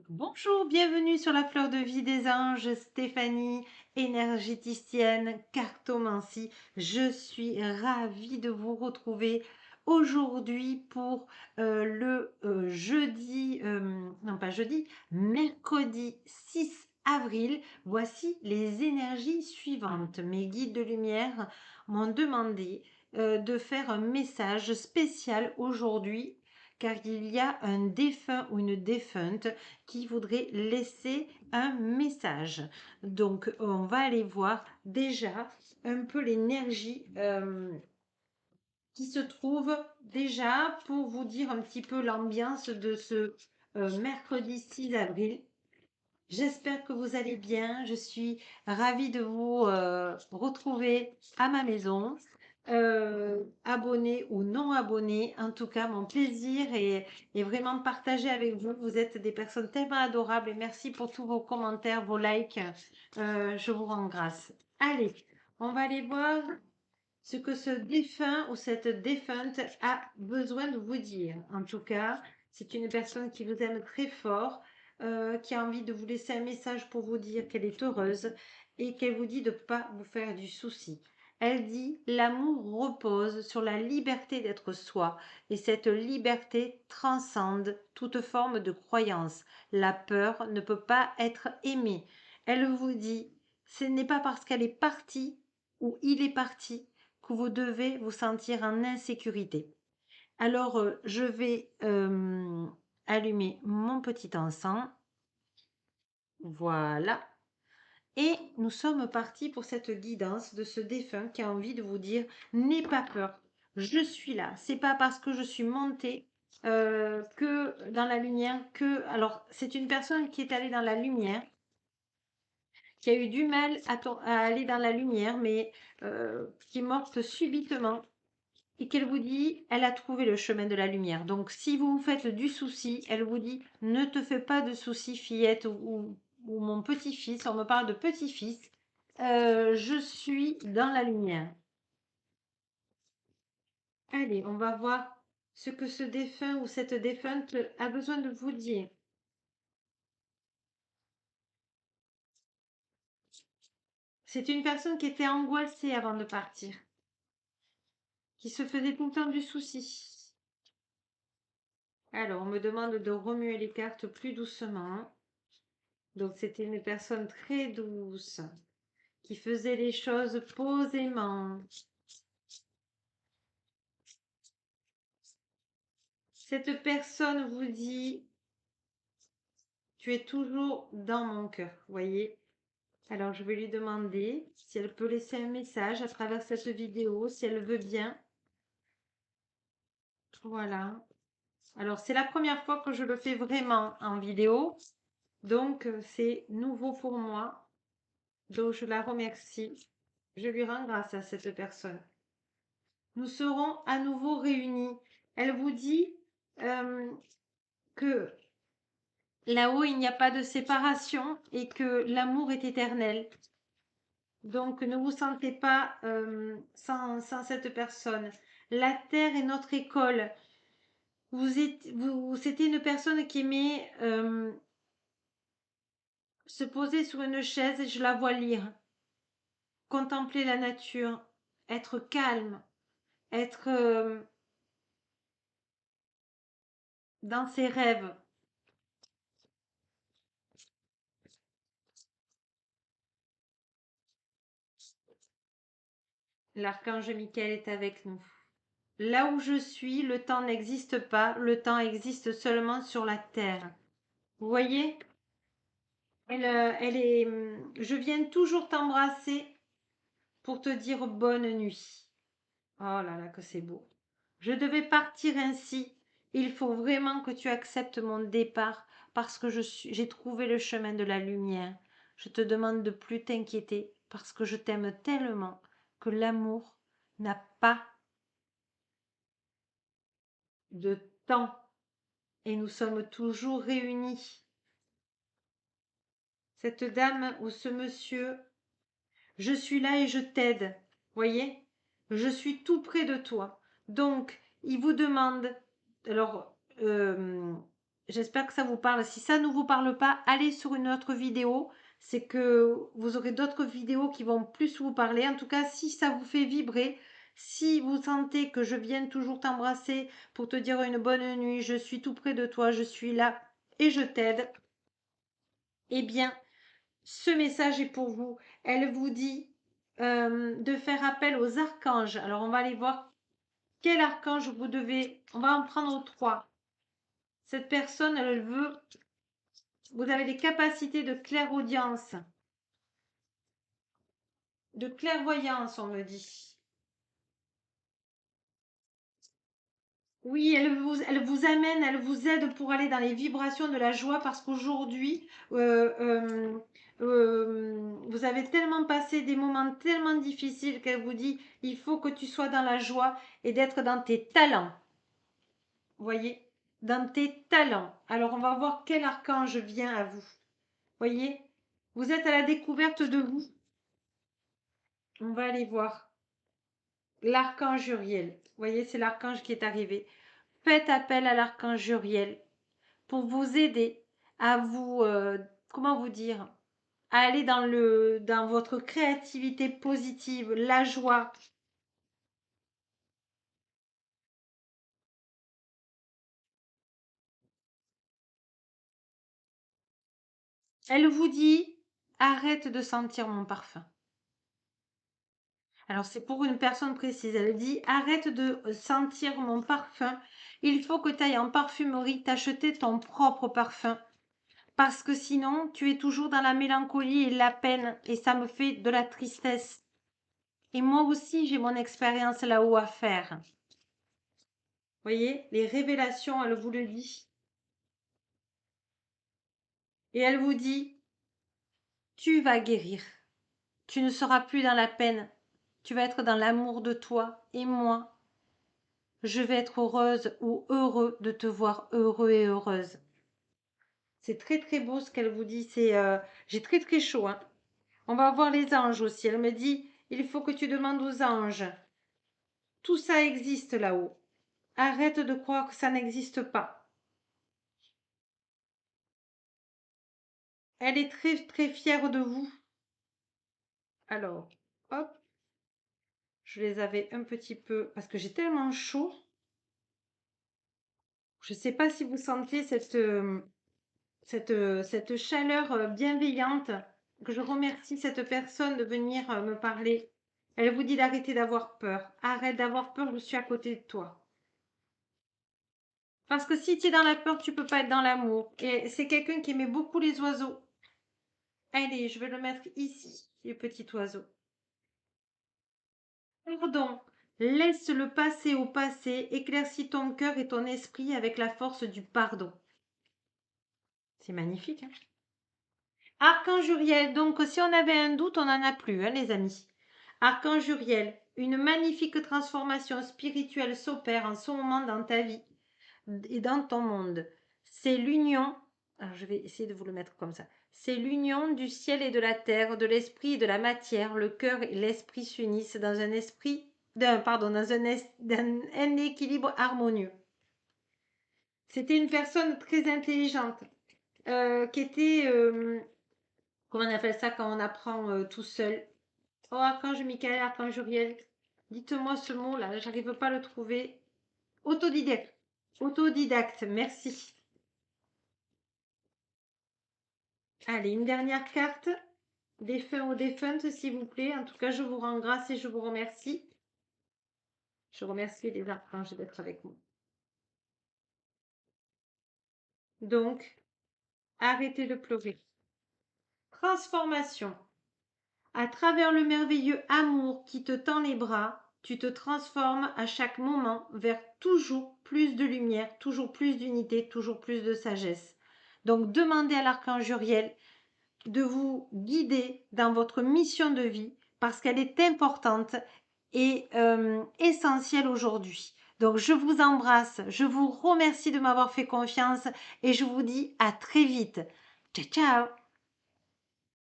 Bonjour, bienvenue sur la fleur de vie des anges, Stéphanie, énergéticienne, cartomancie. Je suis ravie de vous retrouver aujourd'hui pour le jeudi, non pas jeudi, mercredi 6 avril. Voici les énergies suivantes. Mes guides de lumière m'ont demandé de faire un message spécial aujourd'hui car il y a un défunt ou une défunte qui voudrait laisser un message. Donc, on va aller voir déjà un peu l'énergie qui se trouve déjà pour vous dire un petit peu l'ambiance de ce mercredi 6 avril. J'espère que vous allez bien. Je suis ravie de vous retrouver à ma maison. Abonnés ou non abonnés, en tout cas, mon plaisir est vraiment de partager avec vous. Vous êtes des personnes tellement adorables et merci pour tous vos commentaires, vos likes. Je vous rends grâce. Allez, on va aller voir ce que ce défunt ou cette défunte a besoin de vous dire. En tout cas, c'est une personne qui vous aime très fort, qui a envie de vous laisser un message pour vous dire qu'elle est heureuse et qu'elle vous dit de ne pas vous faire du souci. Elle dit l'amour repose sur la liberté d'être soi et cette liberté transcende toute forme de croyance. La peur ne peut pas être aimée. Elle vous dit ce n'est pas parce qu'elle est partie ou il est parti que vous devez vous sentir en insécurité. Alors, je vais allumer mon petit encens. Voilà. Et nous sommes partis pour cette guidance de ce défunt qui a envie de vous dire n'aie pas peur, je suis là. C'est pas parce que je suis montée que dans la lumière que. Alors, c'est une personne qui est allée dans la lumière, qui a eu du mal à aller dans la lumière, mais qui est morte subitement et qu'elle vous dit, elle a trouvé le chemin de la lumière. Donc, si vous vous faites du souci, elle vous dit, ne te fais pas de soucis, fillette ou mon petit-fils, on me parle de petit-fils, je suis dans la lumière. Allez, on va voir ce que ce défunt ou cette défunte a besoin de vous dire. C'est une personne qui était angoissée avant de partir, qui se faisait tout le temps du souci. Alors, on me demande de remuer les cartes plus doucement. Donc, c'était une personne très douce, qui faisait les choses posément. Cette personne vous dit, tu es toujours dans mon cœur, voyez. Alors, je vais lui demander si elle peut laisser un message à travers cette vidéo, si elle veut bien. Voilà. Alors, c'est la première fois que je le fais vraiment en vidéo. Donc, c'est nouveau pour moi. Donc, je la remercie. Je lui rends grâce à cette personne. Nous serons à nouveau réunis. Elle vous dit que là-haut, il n'y a pas de séparation et que l'amour est éternel. Donc, ne vous sentez pas sans cette personne. La terre est notre école. C'était une personne qui aimait se poser sur une chaise et je la vois lire, contempler la nature, être calme, être dans ses rêves. L'archange Michael est avec nous. Là où je suis, le temps n'existe pas, le temps existe seulement sur la terre. Vous voyez, je viens toujours t'embrasser pour te dire bonne nuit. Oh là là, que c'est beau. Je devais partir ainsi. Il faut vraiment que tu acceptes mon départ parce que j'ai trouvé le chemin de la lumière. Je te demande de plus t'inquiéter parce que je t'aime tellement que l'amour n'a pas de temps et nous sommes toujours réunis. Cette dame ou ce monsieur, je suis là et je t'aide. Voyez, je suis tout près de toi. Donc, il vous demande, alors, J'espère que ça vous parle. Si ça ne vous parle pas, allez sur une autre vidéo. C'est que vous aurez d'autres vidéos qui vont plus vous parler. En tout cas, si ça vous fait vibrer, si vous sentez que je viens toujours t'embrasser pour te dire une bonne nuit, je suis tout près de toi, je suis là et je t'aide, eh bien, ce message est pour vous. Elle vous dit de faire appel aux archanges. Alors, on va aller voir quel archange vous devez. On va en prendre 3. Cette personne, elle veut. Vous avez des capacités de clairaudience, de clairvoyance, on me dit. Oui, elle vous amène, elle vous aide pour aller dans les vibrations de la joie parce qu'aujourd'hui, vous avez tellement passé des moments tellement difficiles qu'elle vous dit, il faut que tu sois dans la joie et d'être dans tes talents. Vous voyez, dans tes talents. Alors, on va voir quel archange vient à vous. Vous voyez, vous êtes à la découverte de vous. On va aller voir. L'archange Uriel. Vous voyez, c'est l'archange qui est arrivé. Faites appel à l'archange Uriel pour vous aider à vous, comment vous dire, à aller dans votre créativité positive, la joie. Elle vous dit, arrête de sentir mon parfum. Alors, c'est pour une personne précise. Elle dit, arrête de sentir mon parfum. Il faut que tu ailles en parfumerie t'acheter ton propre parfum. Parce que sinon, tu es toujours dans la mélancolie et la peine. Et ça me fait de la tristesse. Et moi aussi, j'ai mon expérience là-haut à faire. Vous voyez, les révélations, elle vous le dit. Et elle vous dit, tu vas guérir. Tu ne seras plus dans la peine. Tu vas être dans l'amour de toi et moi. Je vais être heureuse ou heureux de te voir heureux et heureuse. C'est très très beau ce qu'elle vous dit. J'ai très très chaud. Hein. On va voir les anges aussi. Elle me dit, il faut que tu demandes aux anges. Tout ça existe là-haut. Arrête de croire que ça n'existe pas. Elle est très très fière de vous. Alors, hop, je les avais un petit peu parce que j'ai tellement chaud. Je ne sais pas si vous sentez cette chaleur bienveillante, que je remercie cette personne de venir me parler. Elle vous dit d'arrêter d'avoir peur. Arrête d'avoir peur, je suis à côté de toi. Parce que si tu es dans la peur, tu ne peux pas être dans l'amour. Et c'est quelqu'un qui aimait beaucoup les oiseaux. Allez, je vais le mettre ici, le petit oiseau. Pardon, laisse le passé au passé, éclaircis ton cœur et ton esprit avec la force du pardon. C'est magnifique, hein? Archange Uriel, donc si on avait un doute, on n'en a plus, hein, les amis. Archange Uriel, une magnifique transformation spirituelle s'opère en ce moment dans ta vie et dans ton monde. C'est l'union, alors je vais essayer de vous le mettre comme ça, c'est l'union du ciel et de la terre, de l'esprit et de la matière. Le cœur et l'esprit s'unissent dans un esprit, dans un équilibre harmonieux. C'était une personne très intelligente qui était comment on appelle ça quand on apprend tout seul? Oh, Archange Michael, Archange Uriel. Dites-moi ce mot-là, j'arrive pas à le trouver. Autodidacte. Autodidacte, merci. Allez, une dernière carte. Défunt ou défunte, s'il vous plaît. En tout cas, je vous rends grâce et je vous remercie. Je remercie les archanges d'être avec moi. Donc, arrêtez de pleurer. Transformation. À travers le merveilleux amour qui te tend les bras, tu te transformes à chaque moment vers toujours plus de lumière, toujours plus d'unité, toujours plus de sagesse. Donc demandez à l'archange Uriel de vous guider dans votre mission de vie parce qu'elle est importante et essentielle aujourd'hui. Donc je vous embrasse, je vous remercie de m'avoir fait confiance et je vous dis à très vite. Ciao ciao.